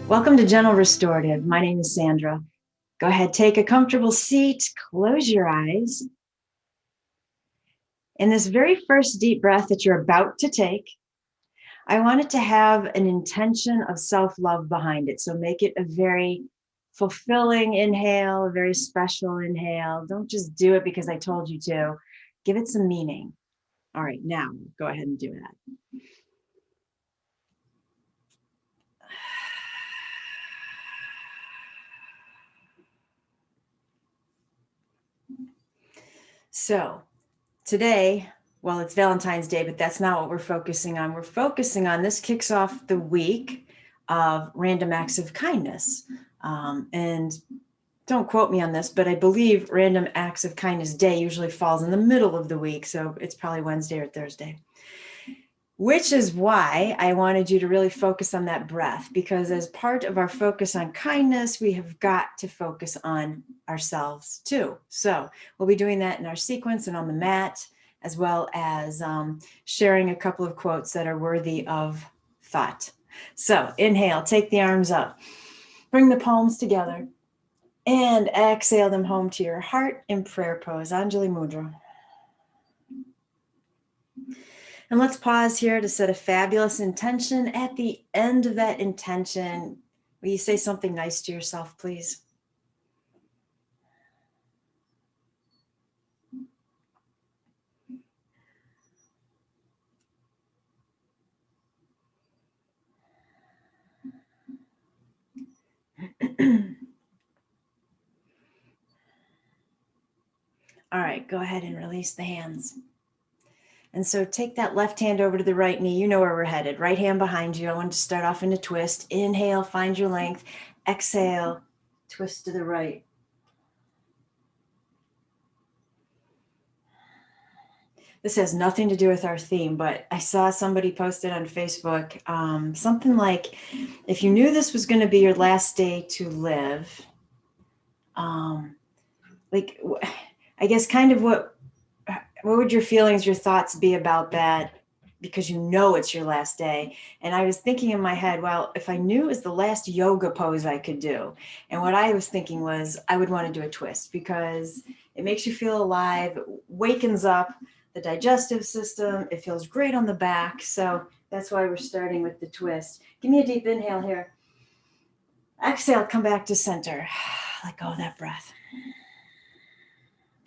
Welcome to Gentle Restorative. My name is Sandra. Go ahead, take a comfortable seat, close your eyes. In this very first deep breath that you're about to take, I want it to have an intention of self-love behind it. So make it a very fulfilling inhale, a very special inhale. Don't just do it because I told you to. Give it some meaning. All right, now go ahead and do that. So today, well, it's Valentine's Day, but that's not what we're focusing on. We're focusing on, this kicks off the week of random acts of kindness. And don't quote me on this, but I believe Random Acts of Kindness Day usually falls in the middle of the week. So it's probably Wednesday or Thursday. Which is why I wanted you to really focus on that breath, because as part of our focus on kindness, we have got to focus on ourselves too. So we'll be doing that in our sequence and on the mat, as well as sharing a couple of quotes that are worthy of thought. So inhale, take the arms up, bring the palms together, and exhale them home to your heart in prayer pose, Anjali Mudra. And let's pause here to set a fabulous intention. At the end of that intention, will you say something nice to yourself, please? All right, go ahead and release the hands. And so take that left hand over to the right knee. You know where we're headed. Right hand behind you. I want to start off in a twist. Inhale, find your length. Exhale, twist to the right. This has nothing to do with our theme, but I saw somebody posted on Facebook, something like, if you knew this was going to be your last day to live, like, I guess kind of what would your feelings, your thoughts be about that? Because you know it's your last day. And I was thinking in my head, well, if I knew it was the last yoga pose I could do, and what I was thinking was I would want to do a twist because it makes you feel alive, wakens up the digestive system. It feels great on the back. So that's why we're starting with the twist. Give me a deep inhale here. Exhale, come back to center. Let go of that breath.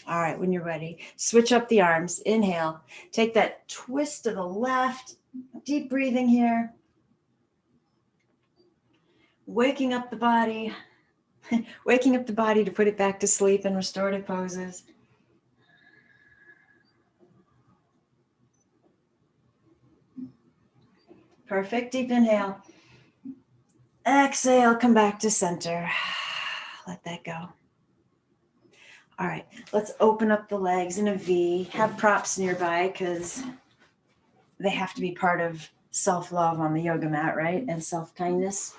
All right, when you're ready, switch up the arms. Inhale, take that twist to the left. Deep breathing here. Waking up the body. Waking up the body to put it back to sleep in restorative poses. Perfect. Deep inhale. Exhale, come back to center. Let that go. All right, let's open up the legs in a V. Have props nearby because they have to be part of self-love on the yoga mat, right? And self-kindness.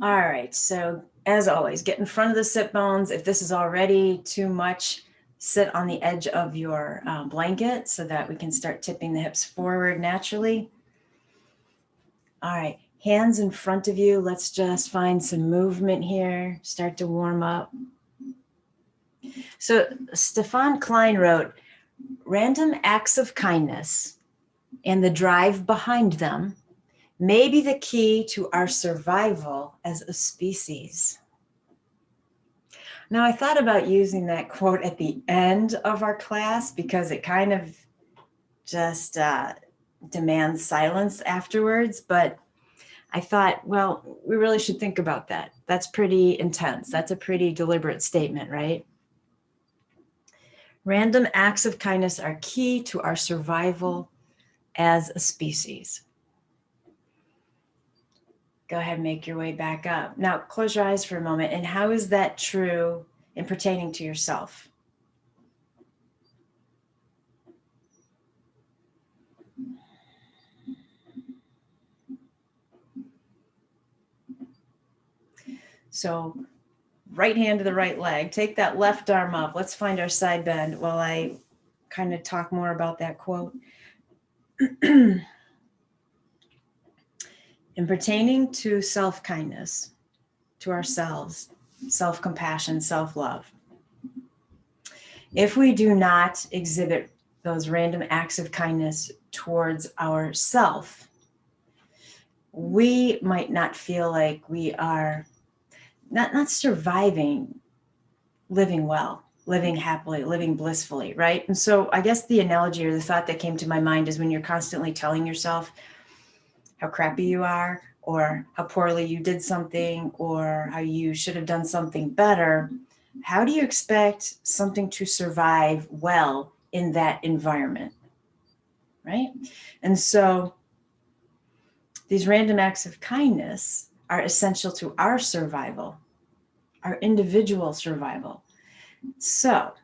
All right, so as always, get in front of the sit bones. If this is already too much, sit on the edge of your blanket so that we can start tipping the hips forward naturally. All right, hands in front of you. Let's just find some movement here. Start to warm up. So Stefan Klein wrote, random acts of kindness and the drive behind them may be the key to our survival as a species. Now, I thought about using that quote at the end of our class because it kind of just demands silence afterwards, but I thought, well, we really should think about that. That's pretty intense. That's a pretty deliberate statement, right? Random acts of kindness are key to our survival as a species. Go ahead and make your way back up. Now, close your eyes for a moment. And how is that true in pertaining to yourself? So right hand to the right leg, take that left arm up. Let's find our side bend while I kind of talk more about that quote. In pertaining to self-kindness, to ourselves, self-compassion, self-love, if we do not exhibit those random acts of kindness towards ourself, we might not feel like we are not surviving, living well, living happily, living blissfully, right? And so I guess the analogy or the thought that came to my mind is when you're constantly telling yourself how crappy you are, or how poorly you did something, or how you should have done something better, how do you expect something to survive well in that environment, right? And so these random acts of kindness are essential to our survival, our individual survival. So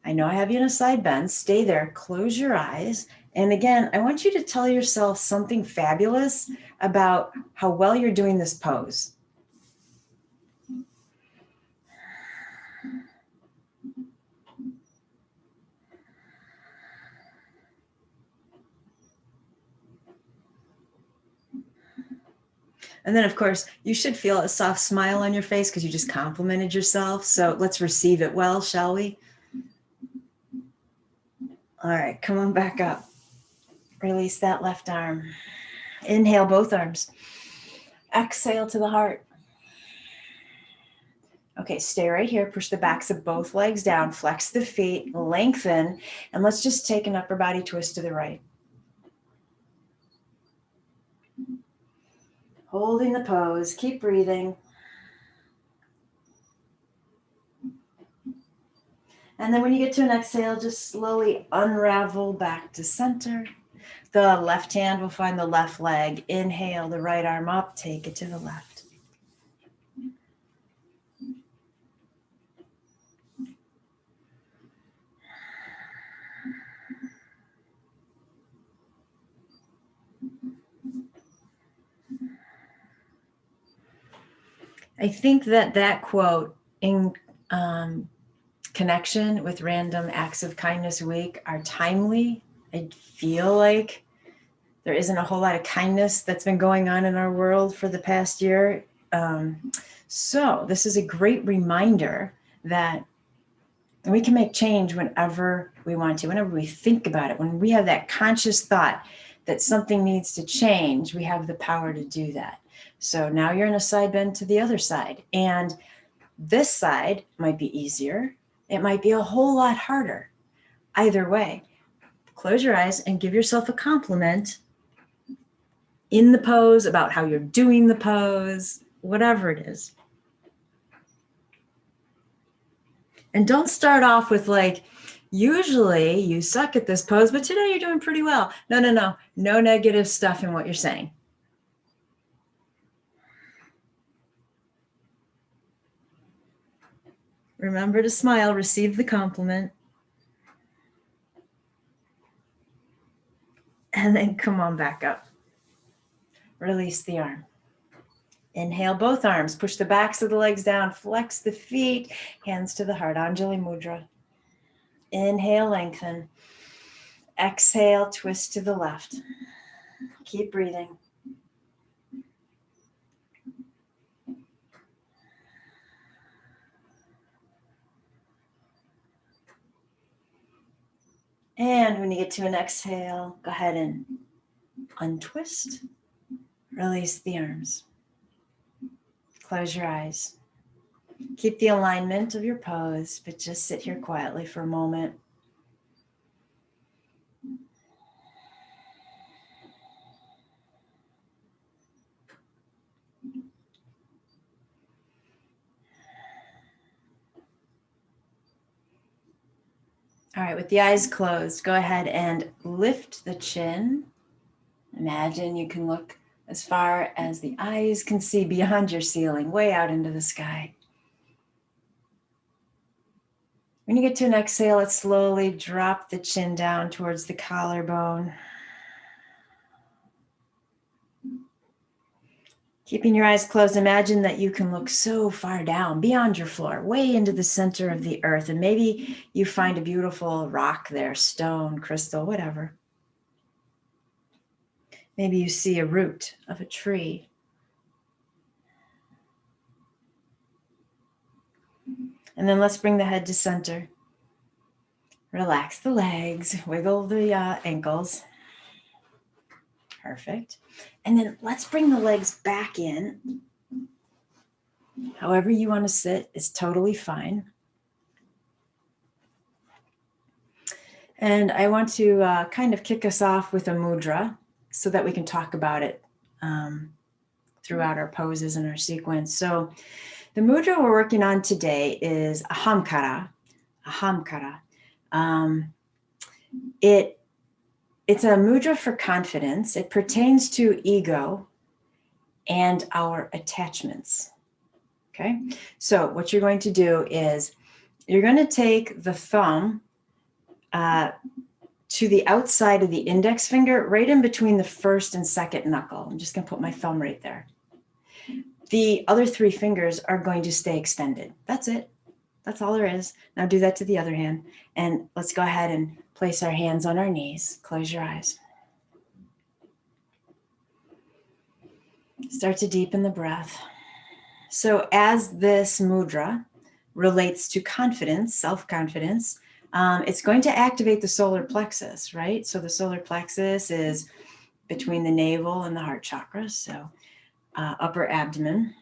I know I have you in a side bend. Stay there, close your eyes. And again, I want you to tell yourself something fabulous about how well you're doing this pose. And then, of course, you should feel a soft smile on your face because you just complimented yourself. So let's receive it well, shall we? All right, come on back up. Release that left arm. Inhale, both arms. Exhale to the heart. Okay, stay right here. Push the backs of both legs down. Flex the feet, lengthen, and let's just take an upper body twist to the right. Holding the pose, keep breathing. And then when you get to an exhale, just slowly unravel back to center. The left hand will find the left leg. Inhale, the right arm up, take it to the left. I think that quote in connection with Random Acts of Kindness Week are timely. I feel like there isn't a whole lot of kindness that's been going on in our world for the past year. So this is a great reminder that we can make change whenever we want to, whenever we think about it. When we have that conscious thought that something needs to change, we have the power to do that. So now you're in a side bend to the other side. And this side might be easier. It might be a whole lot harder. Either way, close your eyes and give yourself a compliment in the pose about how you're doing the pose, whatever it is. And don't start off with like, usually you suck at this pose, but today you're doing pretty well. No negative stuff in what you're saying. Remember to smile, receive the compliment. And then come on back up. Release the arm. Inhale, both arms. Push the backs of the legs down. Flex the feet. Hands to the heart. Anjali Mudra. Inhale, lengthen. Exhale, twist to the left. Keep breathing. And when you get to an exhale, go ahead and untwist. Release the arms. Close your eyes. Keep the alignment of your pose, but just sit here quietly for a moment. All right, with the eyes closed, go ahead and lift the chin. Imagine you can look as far as the eyes can see beyond your ceiling, way out into the sky. When you get to an exhale, let's slowly drop the chin down towards the collarbone. Keeping your eyes closed, imagine that you can look so far down beyond your floor, way into the center of the earth. And maybe you find a beautiful rock there, stone, crystal, whatever. Maybe you see a root of a tree. And then let's bring the head to center. Relax the legs, wiggle the ankles. Perfect. And then let's bring the legs back in. However you want to sit is totally fine. And I want to kind of kick us off with a mudra so that we can talk about it throughout our poses and our sequence. So the mudra we're working on today is Ahamkara. Ahamkara. It's a mudra for confidence. It pertains to ego and our attachments. Okay, so what you're going to do is you're going to take the thumb to the outside of the index finger, right in between the first and second knuckle. I'm just going to put my thumb right there. The other three fingers are going to stay extended. That's it. That's all there is. Now do that to the other hand. And let's go ahead and place our hands on our knees. Close your eyes. Start to deepen the breath. So as this mudra relates to confidence, self-confidence, it's going to activate the solar plexus, right? So the solar plexus is between the navel and the heart chakra, so upper abdomen.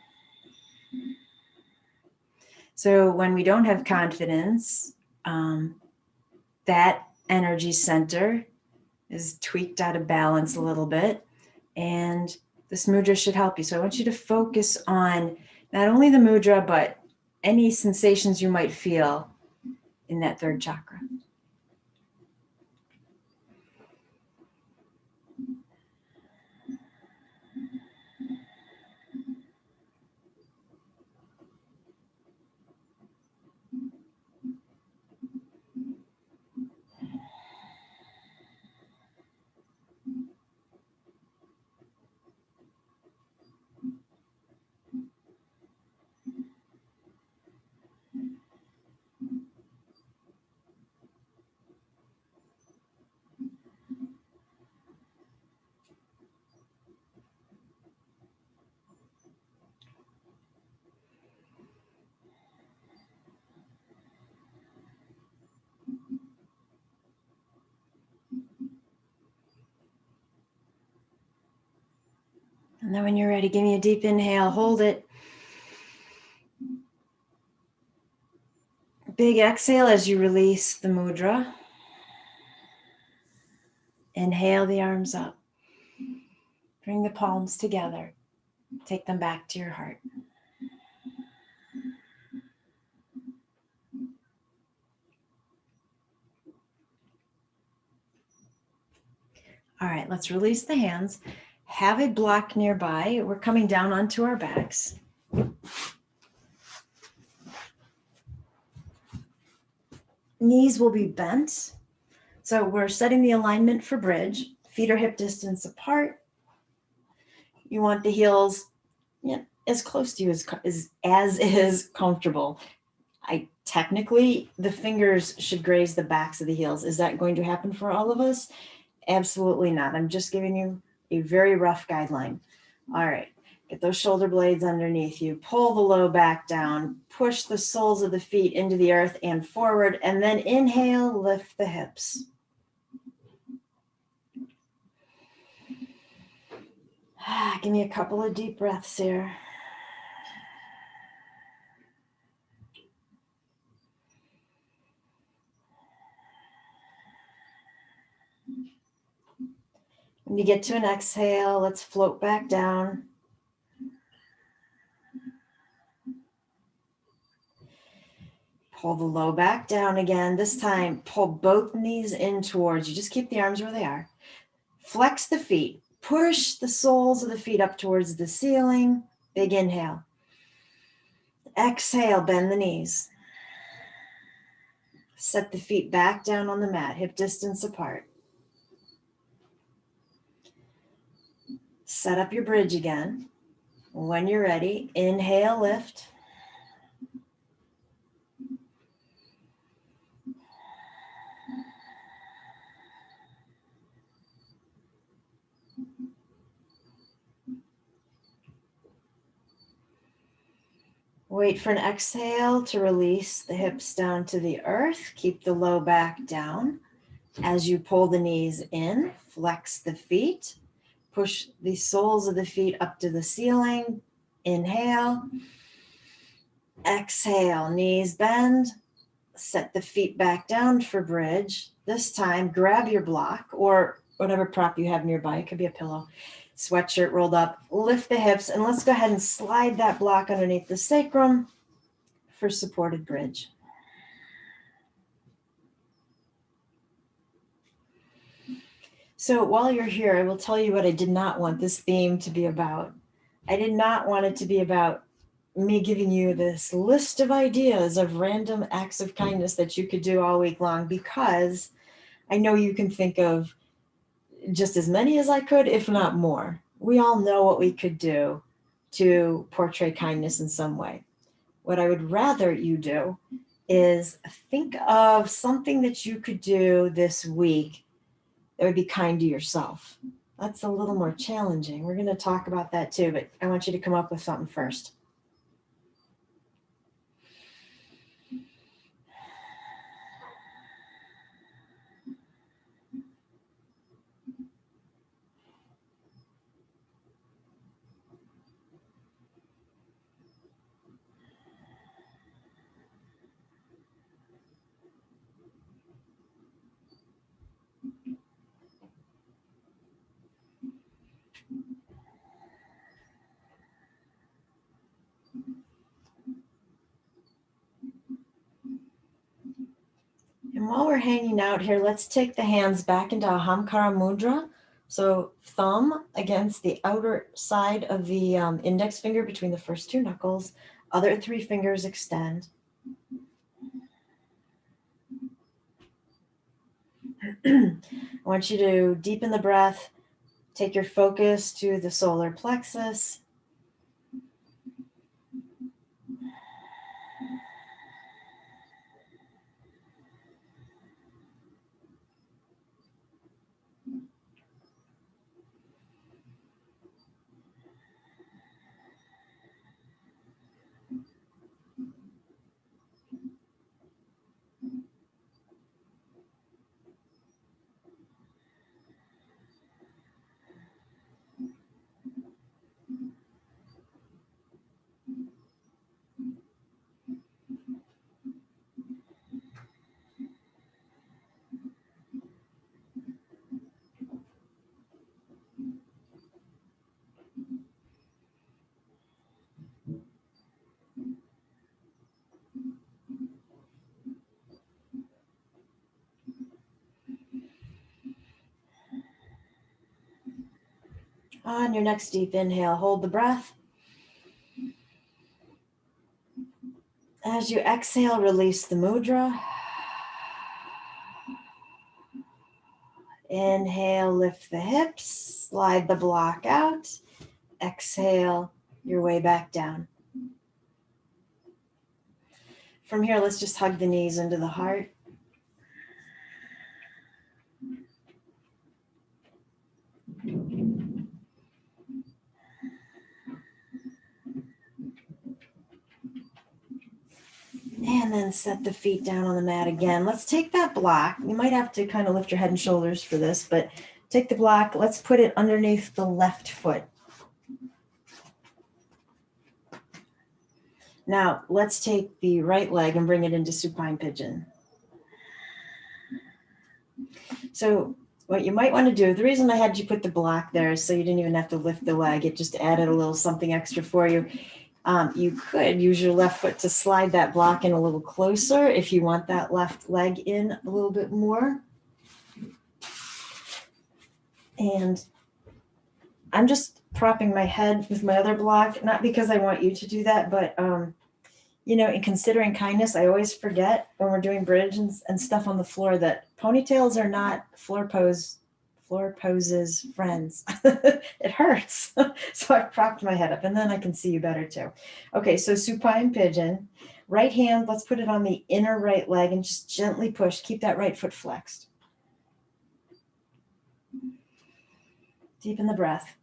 So when we don't have confidence, that energy center is tweaked out of balance a little bit, and this mudra should help you. So I want you to focus on not only the mudra, but any sensations you might feel in that third chakra. And then when you're ready, give me a deep inhale, hold it. Big exhale as you release the mudra. Inhale the arms up. Bring the palms together. Take them back to your heart. All right, let's release the hands. Have a block nearby. We're coming down onto our backs. Knees will be bent. So we're setting the alignment for bridge. Feet are hip distance apart. You want the heels as close to you as is comfortable. Technically, the fingers should graze the backs of the heels. Is that going to happen for all of us? Absolutely not. I'm just giving you a very rough guideline. All right. Get those shoulder blades underneath you. Pull the low back down. Push the soles of the feet into the earth and forward. And then inhale, lift the hips. Give me a couple of deep breaths here. When you get to an exhale, let's float back down. Pull the low back down again. This time, pull both knees in towards you. Just keep the arms where they are. Flex the feet. Push the soles of the feet up towards the ceiling. Big inhale. Exhale, bend the knees. Set the feet back down on the mat, hip distance apart. Set up your bridge again. When you're ready, inhale, lift. Wait for an exhale to release the hips down to the earth. Keep the low back down. As you pull the knees in, flex the feet. Push the soles of the feet up to the ceiling. Inhale. Exhale, knees bend. Set the feet back down for bridge. This time, grab your block or whatever prop you have nearby. It could be a pillow, sweatshirt rolled up. Lift the hips, and let's go ahead and slide that block underneath the sacrum for supported bridge. So while you're here, I will tell you what I did not want this theme to be about. I did not want it to be about me giving you this list of ideas of random acts of kindness that you could do all week long, because I know you can think of just as many as I could, if not more. We all know what we could do to portray kindness in some way. What I would rather you do is think of something that you could do this week that would be kind to yourself. That's a little more challenging. We're going to talk about that too, but I want you to come up with something first. And while we're hanging out here, let's take the hands back into Ahamkara Mudra. So thumb against the outer side of the index finger between the first two knuckles. Other three fingers extend. I want you to deepen the breath. Take your focus to the solar plexus. On your next deep inhale, hold the breath. As you exhale, release the mudra. Inhale, lift the hips, slide the block out. Exhale your way back down. From here, let's just hug the knees into the heart. And then set the feet down on the mat again. Let's take that block. You might have to kind of lift your head and shoulders for this, but take the block. Let's put it underneath the left foot. Now, let's take the right leg and bring it into Supine Pigeon. So what you might want to do, the reason I had you put the block there is so you didn't even have to lift the leg. It just added a little something extra for you. You could use your left foot to slide that block in a little closer if you want that left leg in a little bit more. And I'm just propping my head with my other block, not because I want you to do that, but in considering kindness, I always forget when we're doing bridge and stuff on the floor that ponytails are not floor poses friends. It hurts. So I've propped my head up, and then I can see you better too. Okay, so supine pigeon. Right hand, let's put it on the inner right leg and just gently push. Keep that right foot flexed. Deepen the breath.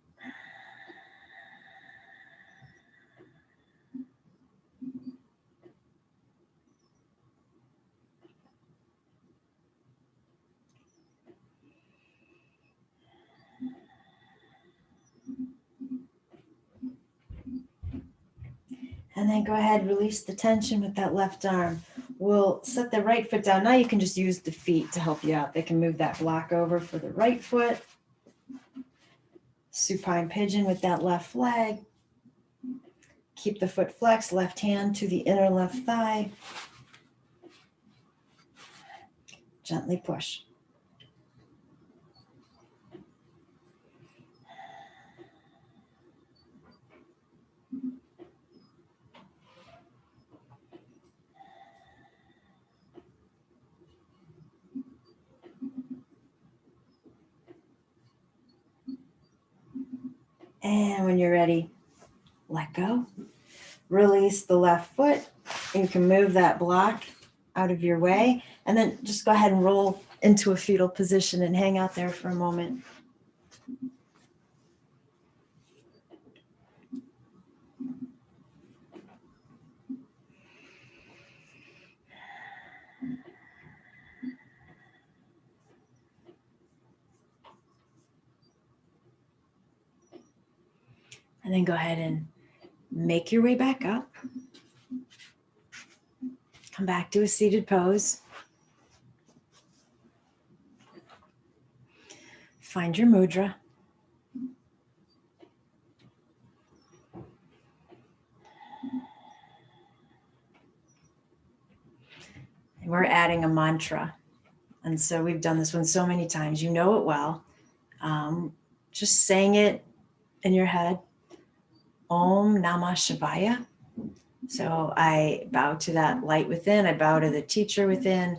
And then go ahead, release the tension with that left arm. We'll set the right foot down. Now you can just use the feet to help you out. They can move that block over for the right foot. Supine pigeon with that left leg. Keep the foot flexed, left hand to the inner left thigh. Gently push. And when you're ready, let go. Release the left foot. You can move that block out of your way. And then just go ahead and roll into a fetal position and hang out there for a moment. And then go ahead and make your way back up. Come back to a seated pose. Find your mudra. And we're adding a mantra. And so we've done this one so many times. You know it well. Just saying it in your head. Om Namah Shivaya. So I bow to that light within. I bow to the teacher within.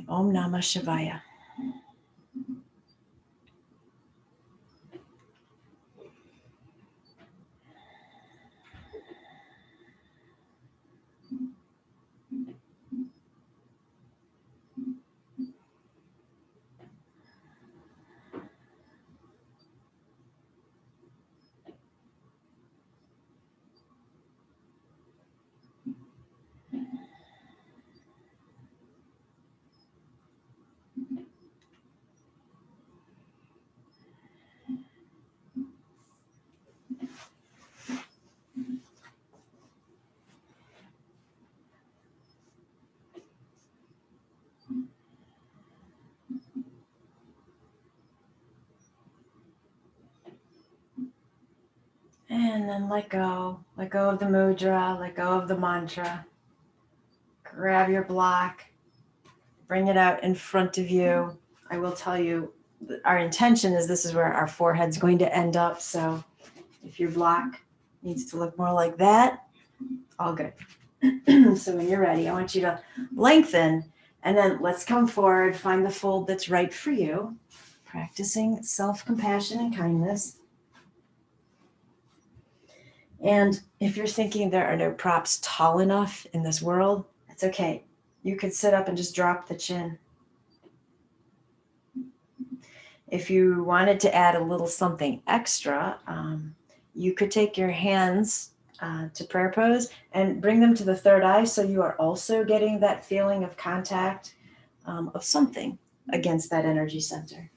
Om Namah Shivaya. And then let go of the mudra, let go of the mantra. Grab your block, bring it out in front of you. I will tell you, our intention is this is where our forehead's going to end up. So if your block needs to look more like that, all good. So when you're ready, I want you to lengthen and then let's come forward, find the fold that's right for you, practicing self-compassion and kindness. And if you're thinking there are no props tall enough in this world, it's okay. You could sit up and just drop the chin. If you wanted to add a little something extra, you could take your hands to prayer pose and bring them to the third eye so you are also getting that feeling of contact of something against that energy center.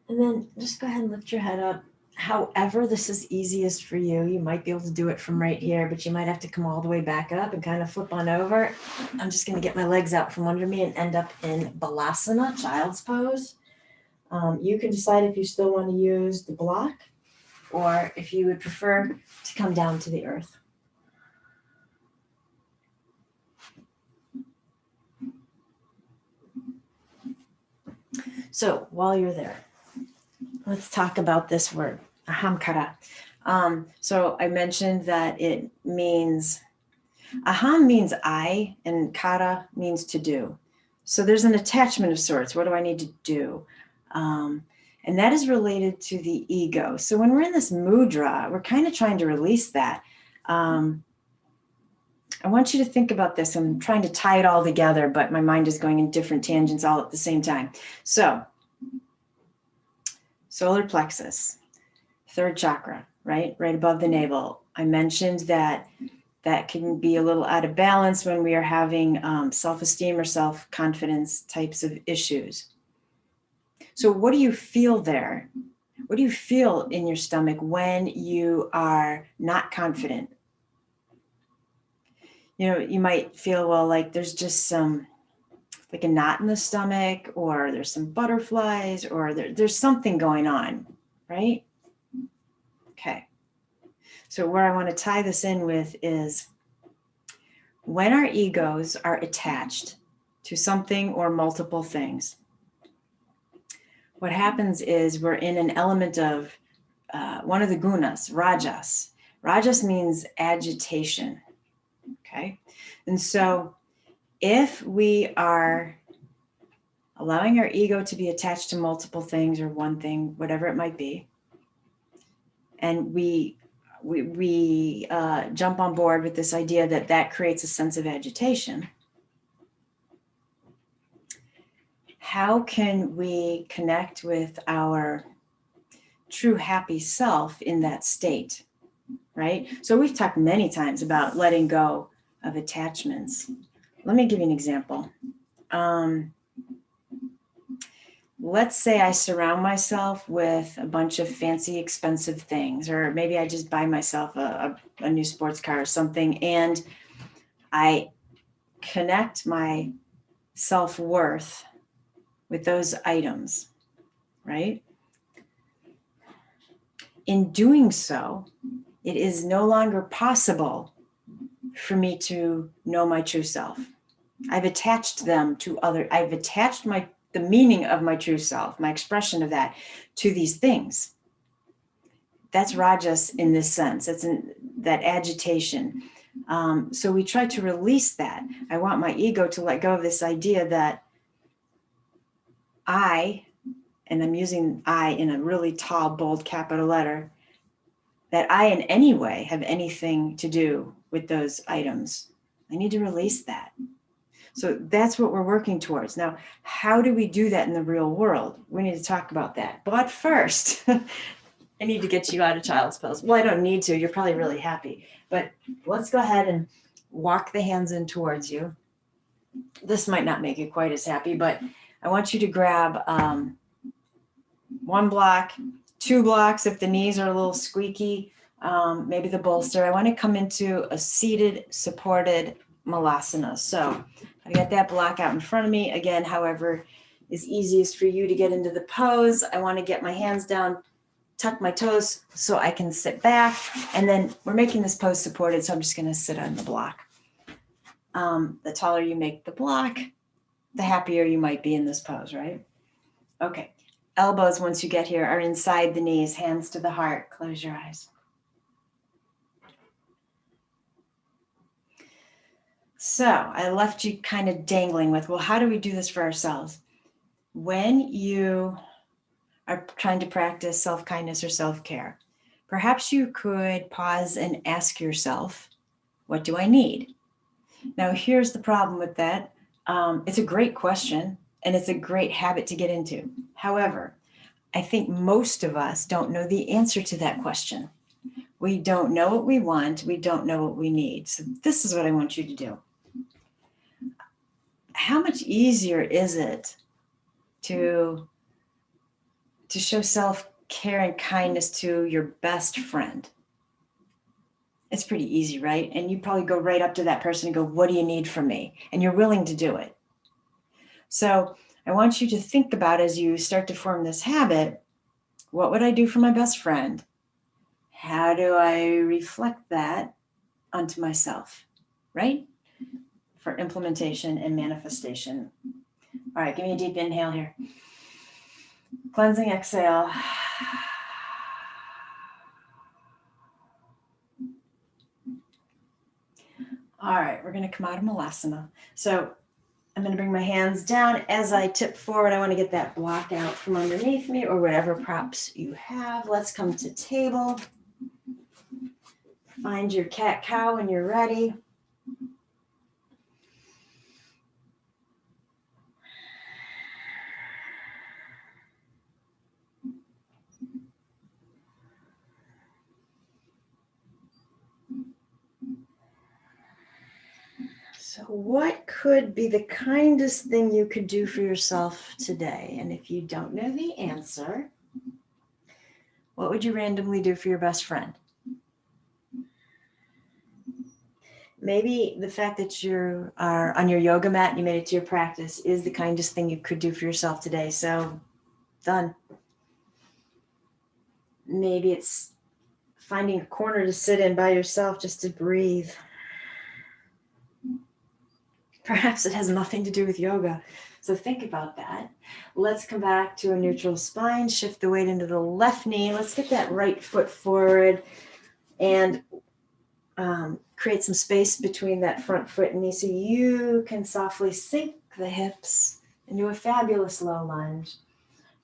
And then just go ahead and lift your head up However, this is easiest for you. You might be able to do it from right here, but you might have to come all the way back up and kind of flip on over. I'm just going to get my legs out from under me and end up in Balasana, child's pose. You can decide if you still want to use the block or if you would prefer to come down to the earth. So while you're there, let's talk about this word, Ahamkara. So I mentioned that it means, Aham means I, and Kara means to do. So there's an attachment of sorts. What do I need to do? And that is related to the ego. So when we're in this mudra, we're kind of trying to release that. I want you to think about this. I'm trying to tie it all together, but my mind is going in different tangents all at the same time. So, solar plexus, third chakra, right above the navel. I mentioned that can be a little out of balance when we are having self-esteem or self-confidence types of issues. So what do you feel there? What do you feel in your stomach when you are not confident? You know, you might feel, well, like there's just some, like a knot in the stomach, or there's some butterflies, or there's something going on, right? Okay. So where I want to tie this in with is when our egos are attached to something or multiple things, what happens is we're in an element of one of the gunas, rajas. Rajas means agitation. Okay. And so if we are allowing our ego to be attached to multiple things or one thing, whatever it might be, and we jump on board with this idea that creates a sense of agitation, how can we connect with our true happy self in that state, right? So we've talked many times about letting go of attachments. Let me give you an example. Let's say I surround myself with a bunch of fancy, expensive things, or maybe I just buy myself a new sports car or something, and I connect my self-worth with those items, right? In doing so, it is no longer possible for me to know my true self. I've attached them to I've attached the meaning of my true self, my expression of that, to these things. That's rajas in this sense. That's that agitation. So we try to release that. I want my ego to let go of this idea that I, and I'm using I in a really tall, bold capital letter, that I in any way have anything to do with those items. I need to release that. So that's what we're working towards. Now, how do we do that in the real world? We need to talk about that. But first, I need to get you out of child's pose. Well, I don't need to. You're probably really happy. But let's go ahead and walk the hands in towards you. This might not make you quite as happy, but I want you to grab one block, 2 blocks if the knees are a little squeaky, maybe the bolster. I want to come into a seated, supported Melasana. So I got that block out in front of me. Again, however is easiest for you to get into the pose. I want to get my hands down, tuck my toes so I can sit back. And then we're making this pose supported, so I'm just going to sit on the block. The taller you make the block, the happier you might be in this pose, right? Okay. Elbows, once you get here, are inside the knees, hands to the heart. Close your eyes. So I left you kind of dangling with, well, how do we do this for ourselves? When you are trying to practice self-kindness or self-care, perhaps you could pause and ask yourself, what do I need? Now, here's the problem with that. It's a great question, and it's a great habit to get into. However, I think most of us don't know the answer to that question. We don't know what we want. We don't know what we need. So this is what I want you to do. How much easier is it to show care and kindness to your best friend? It's pretty easy, right? And you probably go right up to that person and go, what do you need from me? And you're willing to do it. So I want you to think about, as you start to form this habit, what would I do for my best friend? How do I reflect that onto myself, right? For implementation and manifestation. All right, give me a deep inhale here. Cleansing exhale. All right, we're going to come out of Melasana. So I'm going to bring my hands down. As I tip forward, I want to get that block out from underneath me or whatever props you have. Let's come to table. Find your cat-cow when you're ready. So what could be the kindest thing you could do for yourself today? And if you don't know the answer, what would you randomly do for your best friend? Maybe the fact that you are on your yoga mat and you made it to your practice is the kindest thing you could do for yourself today. So, done. Maybe it's finding a corner to sit in by yourself just to breathe. Perhaps it has nothing to do with yoga. So think about that. Let's come back to a neutral spine. Shift the weight into the left knee. Let's get that right foot forward and create some space between that front foot and knee so you can softly sink the hips into a fabulous low lunge.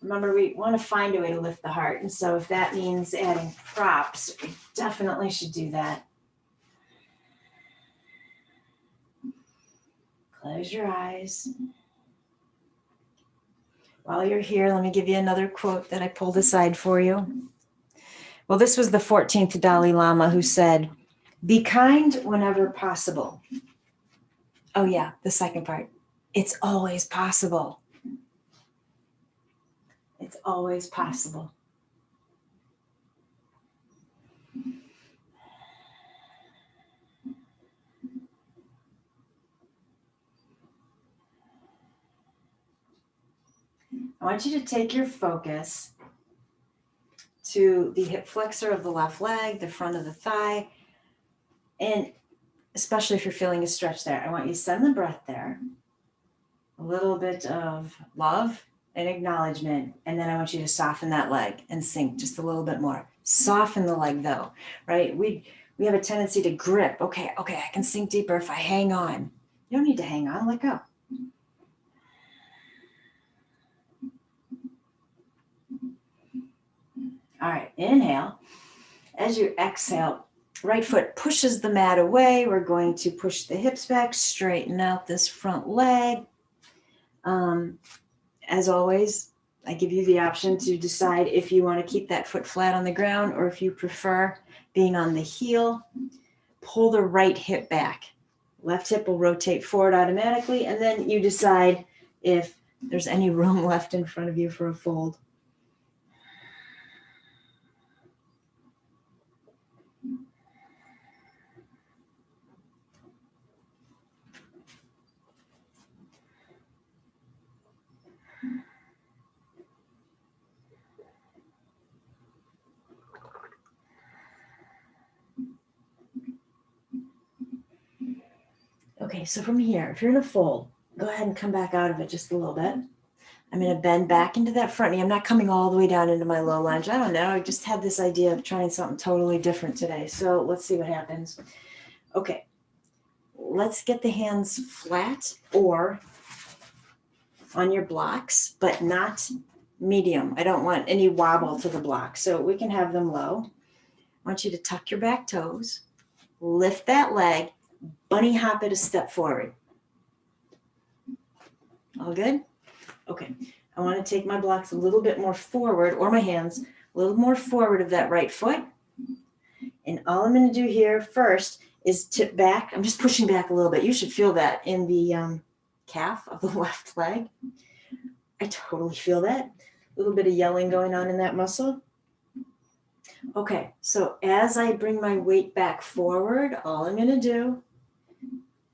Remember, we want to find a way to lift the heart. And so if that means adding props, we definitely should do that. Close your eyes. While you're here, let me give you another quote that I pulled aside for you. Well, this was the 14th Dalai Lama who said, "Be kind whenever possible." Oh yeah, the second part. It's always possible. It's always possible. I want you to take your focus to the hip flexor of the left leg, the front of the thigh, and especially if you're feeling a stretch there, I want you to send the breath there, a little bit of love and acknowledgement, and then I want you to soften that leg and sink just a little bit more. Soften the leg though, right? We have a tendency to grip. Okay, I can sink deeper if I hang on. You don't need to hang on, let go. All right, inhale. As you exhale, right foot pushes the mat away. We're going to push the hips back, straighten out this front leg. As always, I give you the option to decide if you want to keep that foot flat on the ground or if you prefer being on the heel. Pull the right hip back. Left hip will rotate forward automatically, and then you decide if there's any room left in front of you for a fold. Okay, so from here, if you're in a fold, go ahead and come back out of it just a little bit. I'm going to bend back into that front knee. I'm not coming all the way down into my low lunge. I don't know. I just had this idea of trying something totally different today. So let's see what happens. Okay, let's get the hands flat or on your blocks, but not medium. I don't want any wobble to the block. So we can have them low. I want you to tuck your back toes, lift that leg, bunny hop it a step forward. All good? Okay. I want to take my blocks a little bit more forward, or my hands a little more forward of that right foot. And all I'm going to do here first is tip back. I'm just pushing back a little bit. You should feel that in the calf of the left leg. I totally feel that. A little bit of yelling going on in that muscle. Okay, so as I bring my weight back forward, all I'm going to do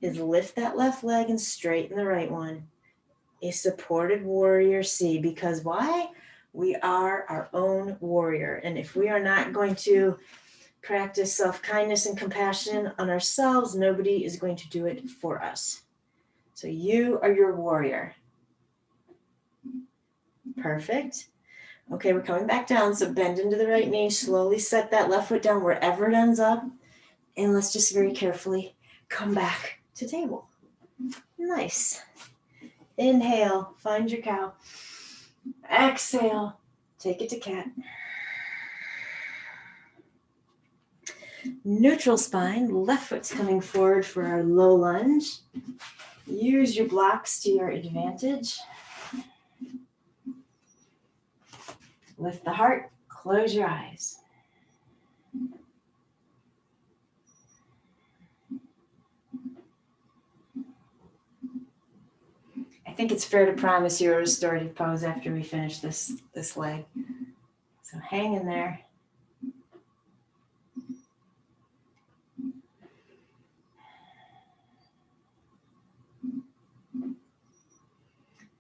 is lift that left leg and straighten the right one. A supported warrior C, because why? We are our own warrior. And if we are not going to practice self-kindness and compassion on ourselves, nobody is going to do it for us. So you are your warrior. Perfect. Okay, we're coming back down. So bend into the right knee, slowly set that left foot down wherever it ends up. And let's just very carefully come back to table. Nice. Inhale, find your cow. Exhale, take it to cat. Neutral spine, left foot's coming forward for our low lunge. Use your blocks to your advantage. Lift the heart, close your eyes. I think it's fair to promise you a restorative pose after we finish this leg. So hang in there.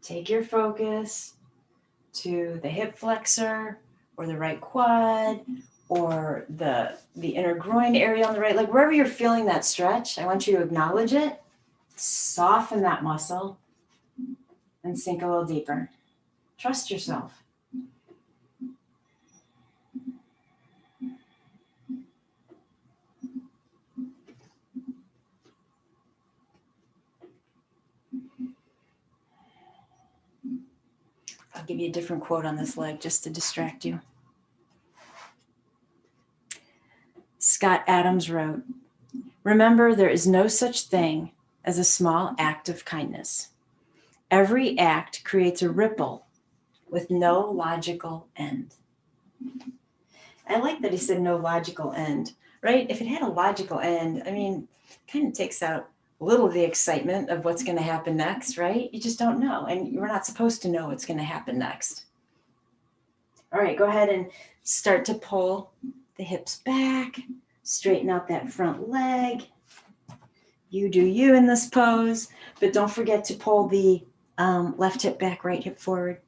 Take your focus to the hip flexor or the right quad or the inner groin area on the right leg. Wherever you're feeling that stretch, I want you to acknowledge it, soften that muscle, and sink a little deeper. Trust yourself. I'll give you a different quote on this leg just to distract you. Scott Adams wrote, "Remember, there is no such thing as a small act of kindness. Every act creates a ripple with no logical end." I like that he said no logical end, right? If it had a logical end, I mean, kind of takes out a little of the excitement of what's going to happen next, right? You just don't know. And we're not supposed to know what's going to happen next. All right, go ahead and start to pull the hips back, straighten out that front leg. You do you in this pose, but don't forget to pull the left hip back, right hip forward.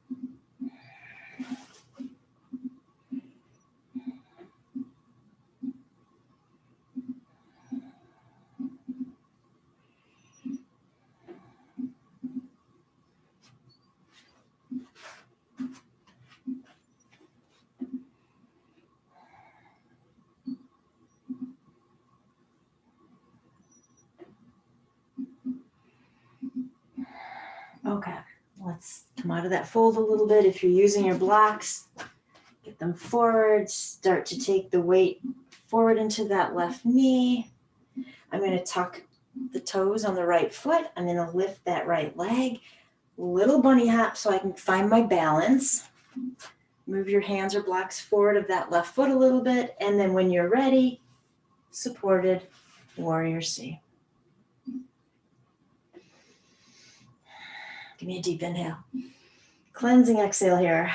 Okay, let's come out of that fold a little bit. If you're using your blocks, get them forward. Start to take the weight forward into that left knee. I'm going to tuck the toes on the right foot. I'm going to lift that right leg. Little bunny hop so I can find my balance. Move your hands or blocks forward of that left foot a little bit. And then when you're ready, supported warrior C. Give me a deep inhale. Cleansing exhale here.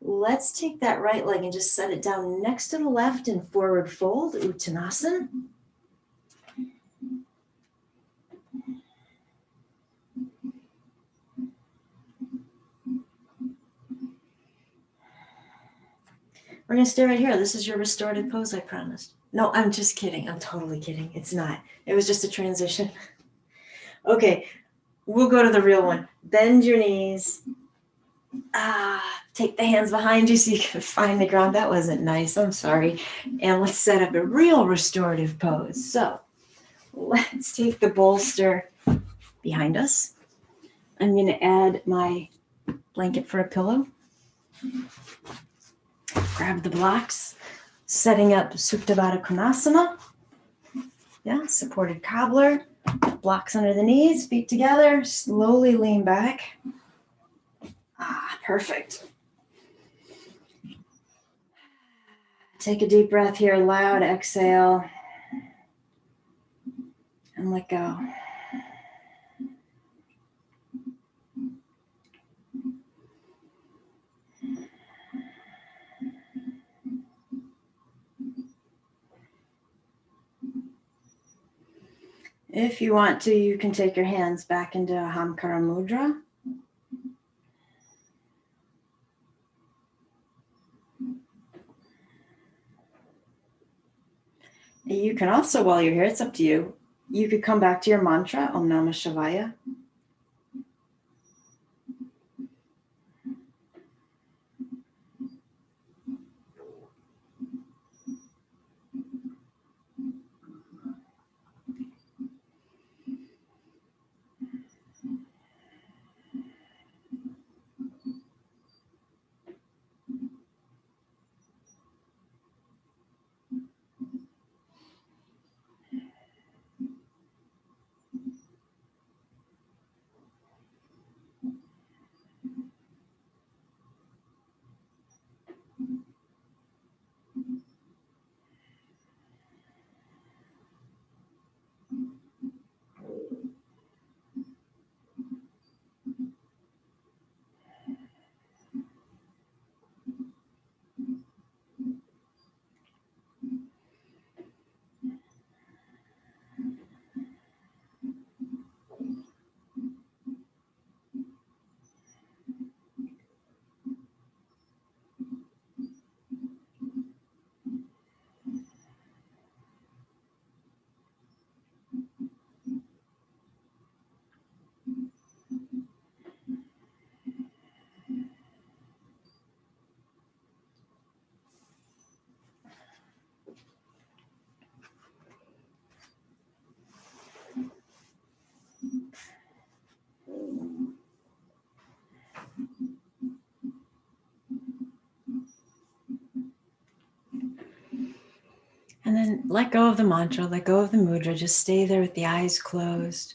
Let's take that right leg and just set it down next to the left in forward fold, Uttanasana. We're going to stay right here. This is your restorative pose, I promised. No, I'm just kidding. I'm totally kidding. It's not. It was just a transition. Okay, we'll go to the real one. Bend your knees. Take the hands behind you so you can find the ground. That wasn't nice. I'm sorry. And let's set up a real restorative pose. So let's take the bolster behind us. I'm going to add my blanket for a pillow. Grab the blocks. Setting up Supta Baddha Konasana. Yeah, supported cobbler. Blocks under the knees, feet together. Slowly lean back. Perfect. Take a deep breath here, loud exhale, and let go. If you want to, you can take your hands back into Ahamkara Mudra. You can also, while you're here, it's up to you, you could come back to your mantra, Om Namah Shivaya. And then let go of the mantra, let go of the mudra, just stay there with the eyes closed.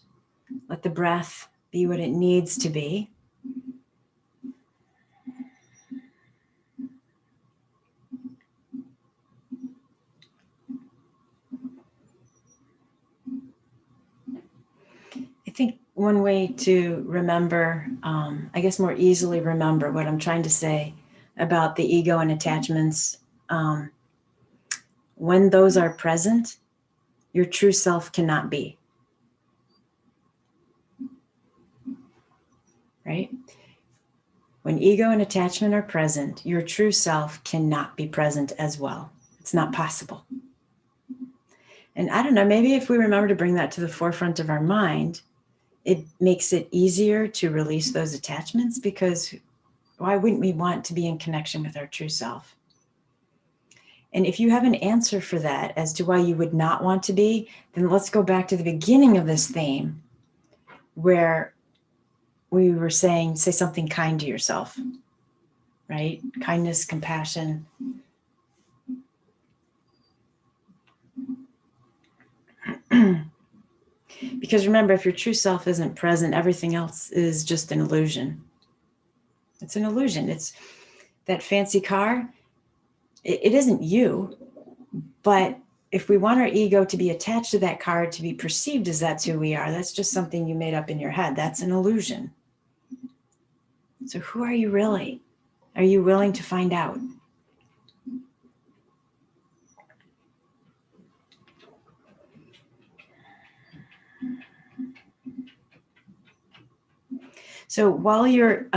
Let the breath be what it needs to be. I think one way to remember, I guess more easily remember what I'm trying to say about the ego and attachments, when those are present, your true self cannot be. Right? When ego and attachment are present, your true self cannot be present as well. It's not possible. And I don't know, maybe if we remember to bring that to the forefront of our mind, it makes it easier to release those attachments, because why wouldn't we want to be in connection with our true self? And if you have an answer for that as to why you would not want to be, then let's go back to the beginning of this theme where we were saying, say something kind to yourself, right? Kindness, compassion. Because remember, if your true self isn't present, everything else is just an illusion. It's an illusion. It's that fancy car. It isn't you, but if we want our ego to be attached to that car, to be perceived as that's who we are, that's just something you made up in your head. That's an illusion. So who are you really? Are you willing to find out? So while you're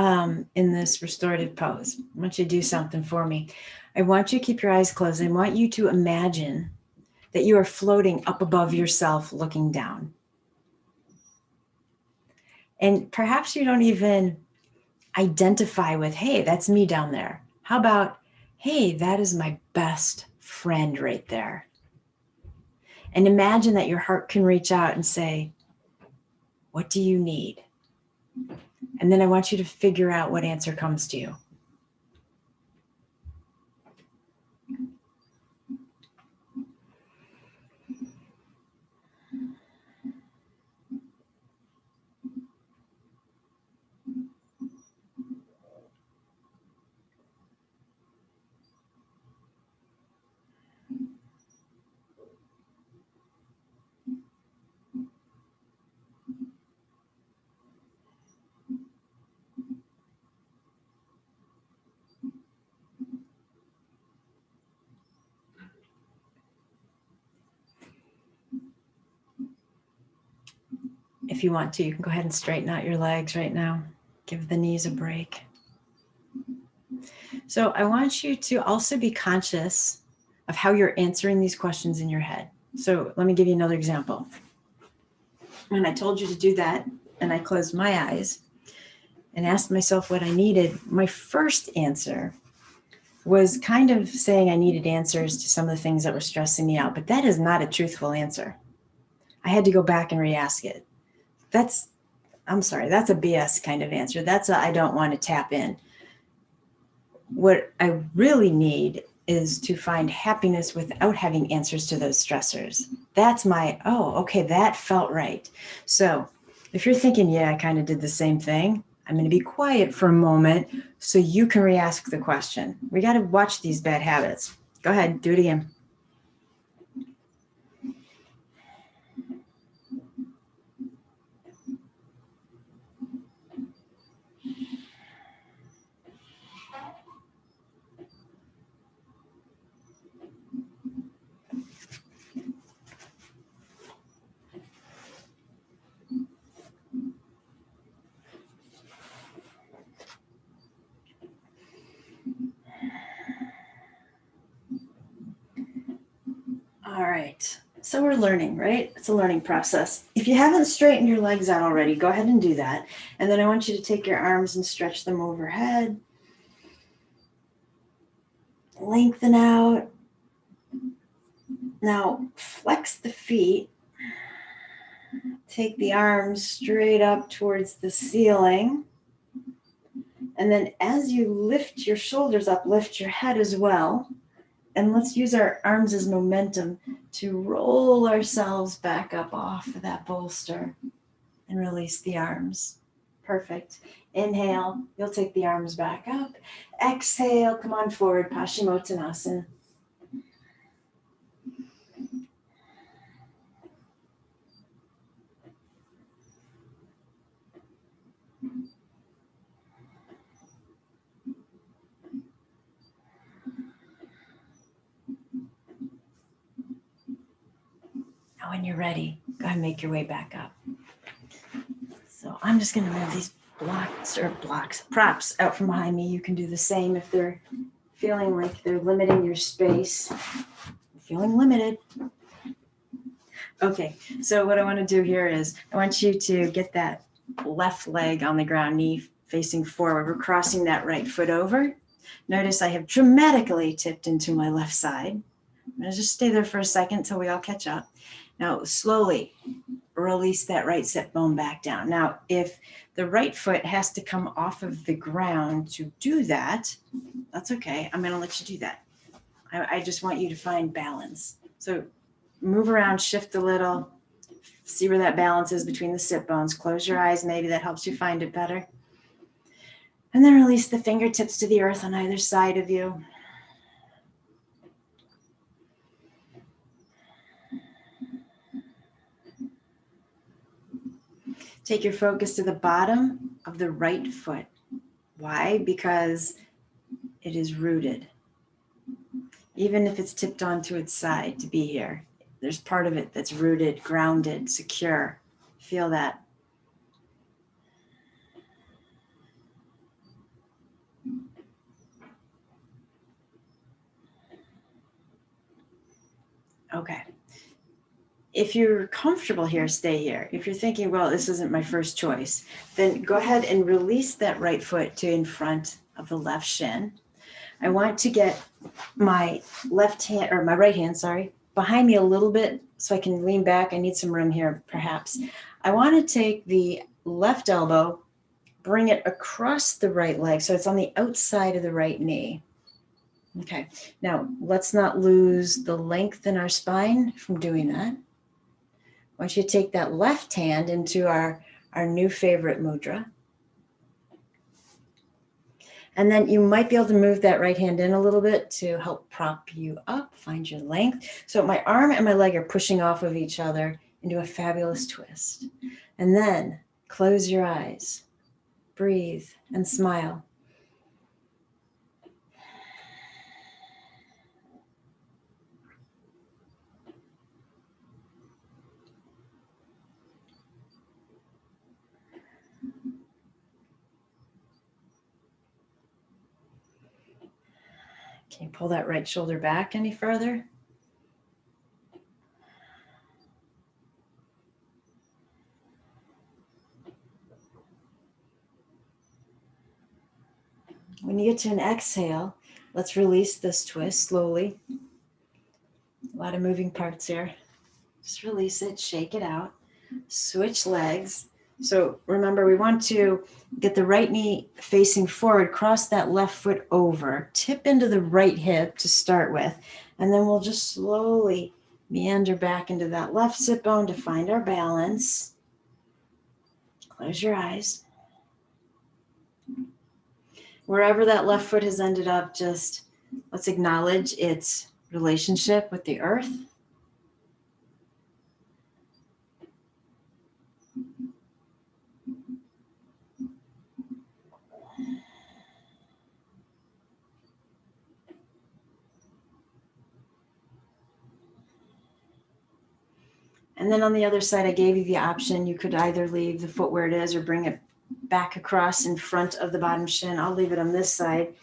in this restorative pose, I want you to do something for me. I want you to keep your eyes closed. I want you to imagine that you are floating up above yourself, looking down. And perhaps you don't even identify with, hey, that's me down there. How about, hey, that is my best friend right there. And imagine that your heart can reach out and say, what do you need? And then I want you to figure out what answer comes to you. if you want to, you can go ahead and straighten out your legs right now. Give the knees a break. So I want you to also be conscious of how you're answering these questions in your head. So let me give you another example. When I told you to do that and I closed my eyes and asked myself what I needed, my first answer was kind of saying I needed answers to some of the things that were stressing me out, but that is not a truthful answer. I had to go back and re-ask it. That's a BS kind of answer. I don't want to tap in. What I really need is to find happiness without having answers to those stressors. That's okay, that felt right. So if you're thinking, yeah, I kind of did the same thing, I'm going to be quiet for a moment so you can re-ask the question. We got to watch these bad habits. Go ahead, do it again. All right. So we're learning, right? It's a learning process. If you haven't straightened your legs out already, go ahead and do that. And then I want you to take your arms and stretch them overhead. Lengthen out. Now flex the feet. Take the arms straight up towards the ceiling. And then as you lift your shoulders up, lift your head as well. And let's use our arms as momentum to roll ourselves back up off of that bolster and release the arms. Perfect. Inhale, you'll take the arms back up. Exhale, come on forward, Pashimotonasana. Now when you're ready, go ahead and make your way back up. So I'm just going to move these props out from behind me. You can do the same if they're feeling like they're limiting your space. Feeling limited. Okay, so what I want to do here is I want you to get that left leg on the ground, knee facing forward. We're crossing that right foot over. Notice I have dramatically tipped into my left side. I'm going to just stay there for a second until we all catch up. Now, slowly release that right sit bone back down. Now, if the right foot has to come off of the ground to do that, that's okay. I'm going to let you do that. I just want you to find balance. So move around, shift a little, see where that balance is between the sit bones. Close your eyes. Maybe that helps you find it better. And then release the fingertips to the earth on either side of you. Take your focus to the bottom of the right foot. Why? Because it is rooted. Even if it's tipped onto its side to be here, there's part of it that's rooted, grounded, secure. Feel that. Okay. If you're comfortable here, stay here. If you're thinking, well, this isn't my first choice, then go ahead and release that right foot to in front of the left shin. I want to get my right hand, behind me a little bit so I can lean back. I need some room here, perhaps. I want to take the left elbow, bring it across the right leg so it's on the outside of the right knee. Okay, now let's not lose the length in our spine from doing that. I want you to take that left hand into our new favorite mudra. And then you might be able to move that right hand in a little bit to help prop you up, find your length. So my arm and my leg are pushing off of each other into a fabulous twist. And then close your eyes, breathe, and smile. Can you pull that right shoulder back any further? When you get to an exhale, let's release this twist slowly. A lot of moving parts here. Just release it, shake it out. Switch legs. So remember, we want to get the right knee facing forward, cross that left foot over, tip into the right hip to start with, and then we'll just slowly meander back into that left sit bone to find our balance. Close your eyes. Wherever that left foot has ended up, just let's acknowledge its relationship with the earth. And then on the other side, I gave you the option. You could either leave the foot where it is or bring it back across in front of the bottom shin. I'll leave it on this side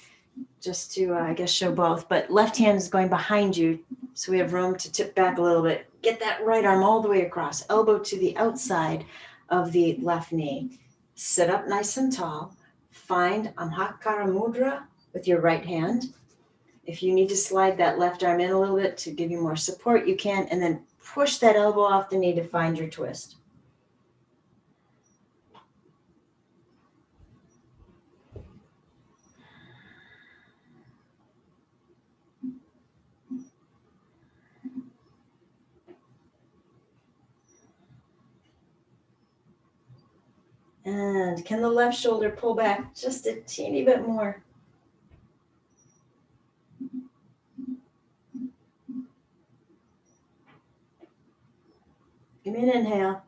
just to, I guess, show both. But left hand is going behind you, so we have room to tip back a little bit. Get that right arm all the way across, elbow to the outside of the left knee. Sit up nice and tall. Find Ahamkara Mudra with your right hand. If you need to slide that left arm in a little bit to give you more support, you can, and then push that elbow off the knee to find your twist. And can the left shoulder pull back just a teeny bit more? Give me an inhale.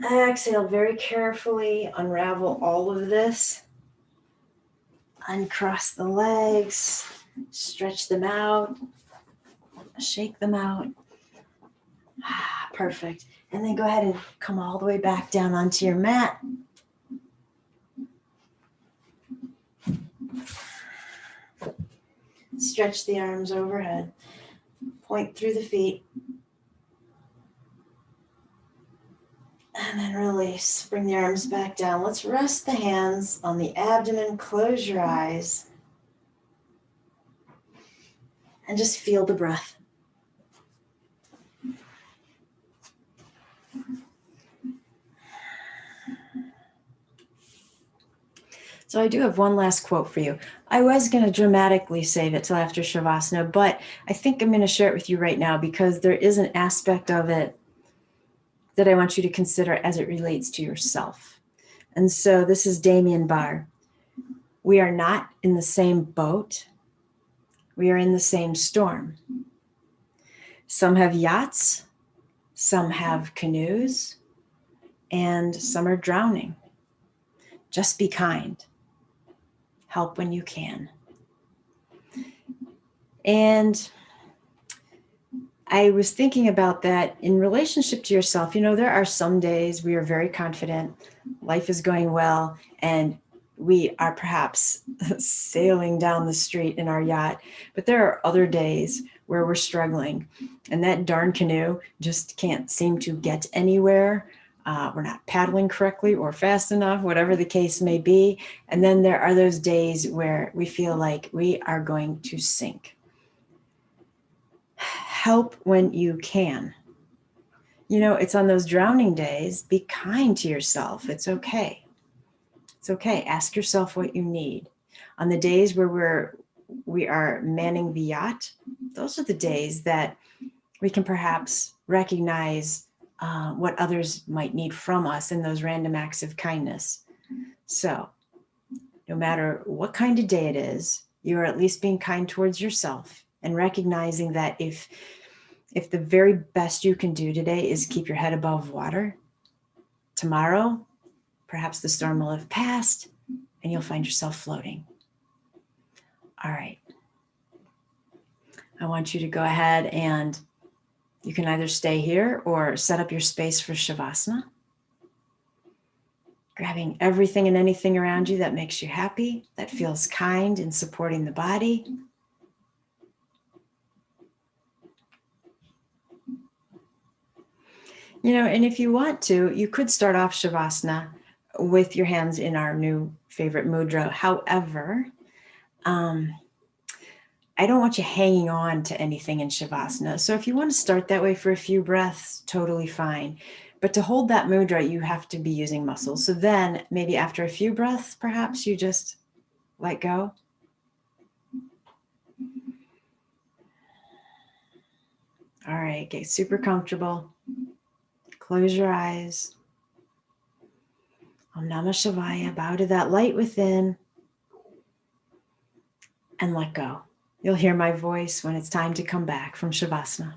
Exhale very carefully. Unravel all of this. Uncross the legs. Stretch them out. Shake them out. Perfect. And then go ahead and come all the way back down onto your mat. Stretch the arms overhead. Point through the feet. And then release. Bring the arms back down. Let's rest the hands on the abdomen. Close your eyes. And just feel the breath. So I do have one last quote for you. I was going to dramatically save it till after Shavasana, but I think I'm going to share it with you right now because there is an aspect of it that I want you to consider as it relates to yourself. And so this is Damien Barr. We are not in the same boat. We are in the same storm. Some have yachts, some have canoes, and some are drowning. Just be kind. Help when you can. And I was thinking about that in relationship to yourself. You know, there are some days we are very confident, life is going well, and we are perhaps sailing down the street in our yacht. But there are other days where we're struggling, and that darn canoe just can't seem to get anywhere. We're not paddling correctly or fast enough, whatever the case may be. And then there are those days where we feel like we are going to sink. Help when you can. You know, it's on those drowning days, be kind to yourself. It's okay. It's okay. Ask yourself what you need. On the days where we are manning the yacht, those are the days that we can perhaps recognize what others might need from us in those random acts of kindness. So no matter what kind of day it is, you're at least being kind towards yourself and recognizing that if the very best you can do today is keep your head above water, tomorrow, perhaps the storm will have passed and you'll find yourself floating. All right. I want you to go ahead and you can either stay here or set up your space for Shavasana. Grabbing everything and anything around you that makes you happy, that feels kind and supporting the body. And if you want to, you could start off Shavasana with your hands in our new favorite mudra. However, I don't want you hanging on to anything in Shavasana. So if you want to start that way for a few breaths, totally fine. But to hold that mudra, you have to be using muscles. So then maybe after a few breaths, perhaps you just let go. All right, get super comfortable. Close your eyes. Om Namah Shivaya. Bow to that light within and let go. You'll hear my voice when it's time to come back from Shavasana.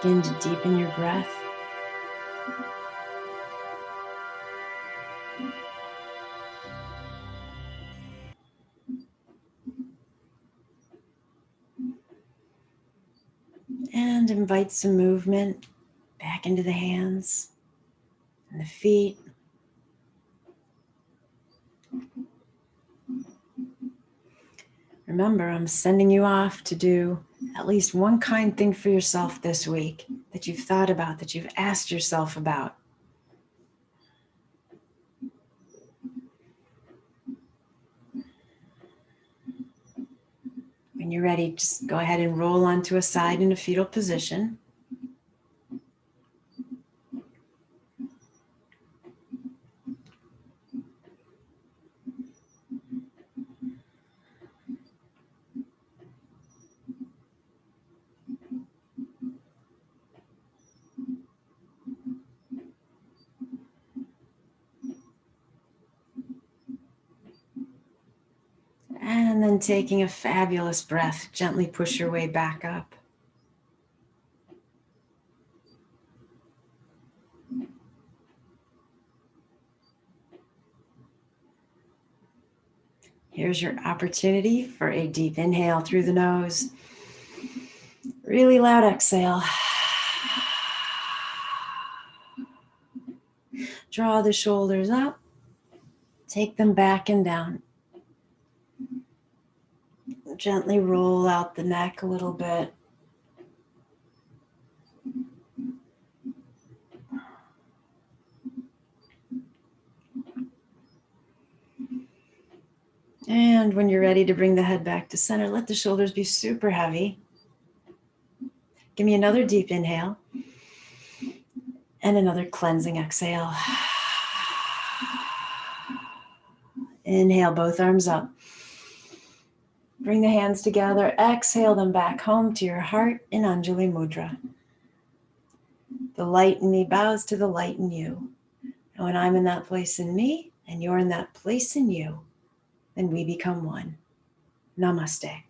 Begin to deepen your breath. And invite some movement back into the hands and the feet. Remember, I'm sending you off to do at least one kind thing for yourself this week that you've thought about, that you've asked yourself about. When you're ready, just go ahead and roll onto a side in a fetal position. And then taking a fabulous breath, gently push your way back up. Here's your opportunity for a deep inhale through the nose. Really loud exhale. Draw the shoulders up. Take them back and down. Gently roll out the neck a little bit. And when you're ready to bring the head back to center, let the shoulders be super heavy. Give me another deep inhale and another cleansing exhale. Inhale, both arms up. Bring the hands together. Exhale them back home to your heart in Anjali Mudra. The light in me bows to the light in you. And when I'm in that place in me and you're in that place in you, then we become one. Namaste.